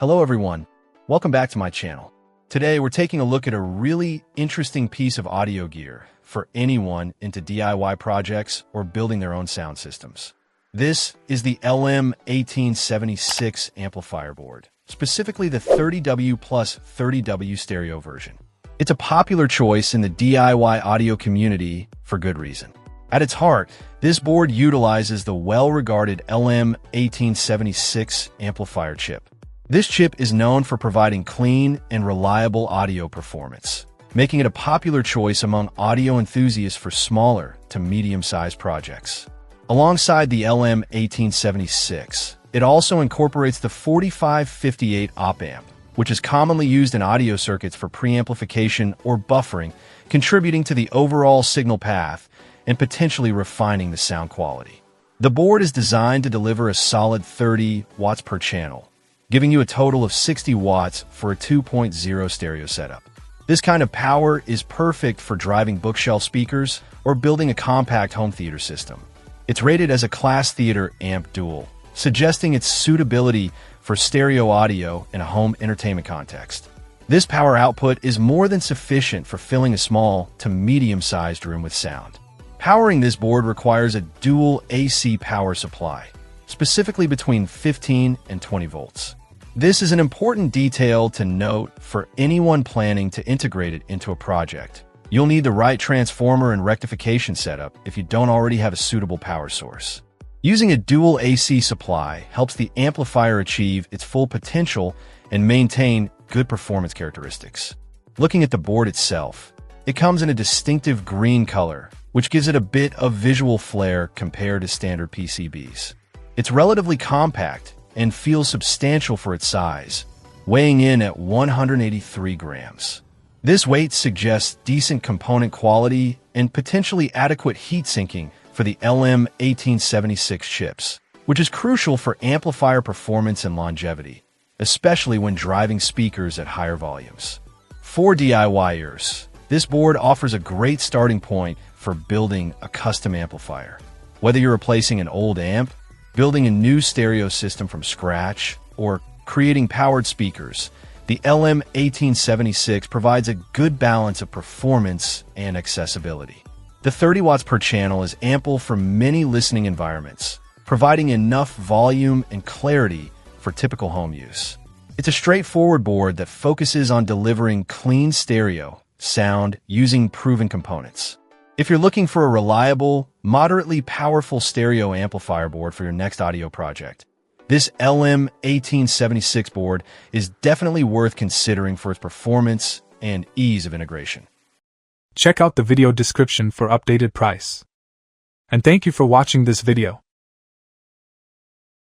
Hello everyone, welcome back to my channel. Today we're taking a look at a really interesting piece of audio gear for anyone into DIY projects or building their own sound systems. This is the LM1876 amplifier board, specifically the 30W plus 30W stereo version. It's a popular choice in the DIY audio community for good reason. At its heart, this board utilizes the well-regarded LM1876 amplifier chip. This chip is known for providing clean and reliable audio performance, making it a popular choice among audio enthusiasts for smaller to medium-sized projects. Alongside the LM1876, it also incorporates the 4558 op-amp, which is commonly used in audio circuits for preamplification or buffering, contributing to the overall signal path and potentially refining the sound quality. The board is designed to deliver a solid 30 watts per channel, giving you a total of 60 watts for a 2.0 stereo setup. This kind of power is perfect for driving bookshelf speakers or building a compact home theater system. It's rated as a Class Theater Amp Dual, suggesting its suitability for stereo audio in a home entertainment context. This power output is more than sufficient for filling a small to medium-sized room with sound. Powering this board requires a dual AC power supply, specifically between 15 and 20 volts. This is an important detail to note for anyone planning to integrate it into a project. You'll need the right transformer and rectification setup if you don't already have a suitable power source. Using a dual AC supply helps the amplifier achieve its full potential and maintain good performance characteristics. Looking at the board itself, it comes in a distinctive green color, which gives it a bit of visual flair compared to standard PCBs. It's relatively compact and feels substantial for its size, weighing in at 183 grams. This weight suggests decent component quality and potentially adequate heat sinking for the LM1876 chips, which is crucial for amplifier performance and longevity, especially when driving speakers at higher volumes. For DIYers, this board offers a great starting point for building a custom amplifier. Whether you're replacing an old amp, building a new stereo system from scratch, or creating powered speakers, the LM1876 provides a good balance of performance and accessibility. The 30 watts per channel is ample for many listening environments, providing enough volume and clarity for typical home use. It's a straightforward board that focuses on delivering clean stereo sound using proven components. If you're looking for a reliable, moderately powerful stereo amplifier board for your next audio project, this LM1876 board is definitely worth considering for its performance and ease of integration. Check out the video description for updated price. And thank you for watching this video.